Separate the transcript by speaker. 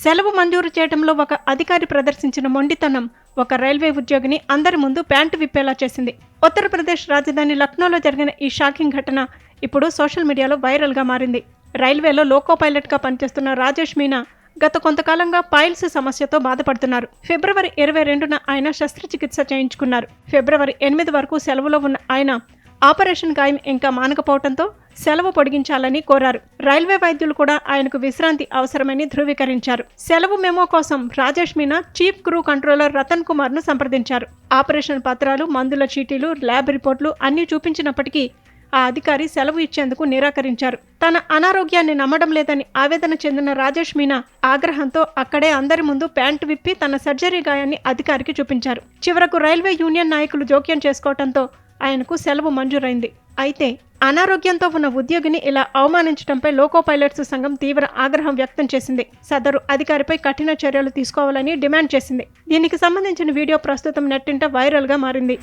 Speaker 1: సెలవు మంజూరు చేయడంలో ఒక అధికారి ప్రదర్శించిన మొండితనం ఒక రైల్వే ఉద్యోగిని అందరి ముందు ప్యాంటు విప్పేలా చేసింది. ఉత్తరప్రదేశ్ రాజధాని లక్నోలో జరిగిన ఈ షాకింగ్ ఘటన ఇప్పుడు సోషల్ మీడియాలో వైరల్గా మారింది. రైల్వేలో లోకో పైలట్గా పనిచేస్తున్న రాజేష్ మీనా గత కొంతకాలంగా పైల్స్ సమస్యతో బాధపడుతున్నారు. ఫిబ్రవరి 22న ఆయన శస్త్రచికిత్స చేయించుకున్నారు. ఫిబ్రవరి 8 వరకు సెలవులో ఉన్న ఆయన ఆపరేషన్ గాయం ఇంకా మానకపోవడంతో సెలవు పొడిగించాలని కోరారు. రైల్వే వైద్యులు కూడా ఆయనకు విశ్రాంతి అవసరమని ధృవీకరించారు. సెలవు మెమో కోసం Rajesh Meena chief crew controller Ratan Kumar ను సంప్రదించారు. ఆపరేషన్ పత్రాలు, మందుల చీటీలు, ల్యాబ్ రిపోర్టులు అన్నీ చూపించినప్పటికీ ఆ అధికారి సెలవు ఇచ్చేందుకు నిరాకరించారు. తన అనారోగ్యాన్ని నమ్మడం లేదని ఆవేదన చెందిన రాజేష్ మీనా ఆగ్రహంతో అక్కడే అందరి ముందు ప్యాంటు విప్పి తన సర్జరీ గాయాన్ని అధికారికి చూపించారు. చివరకు రైల్వే యూనియన్ నాయకులు జోక్యం చేసుకోవడంతో ఆయనకు సెలవు మంజూరైంది. అయితే అనారోగ్యంతో ఉన్న ఉద్యోగిని ఇలా అవమానించడంపై లోకో పైలట్స్ సంఘం తీవ్ర ఆగ్రహం వ్యక్తం చేసింది. సదరు అధికారిపై కఠిన చర్యలు తీసుకోవాలని డిమాండ్ చేసింది. దీనికి సంబంధించిన వీడియో ప్రస్తుతం నెట్టింట వైరల్గా మారింది.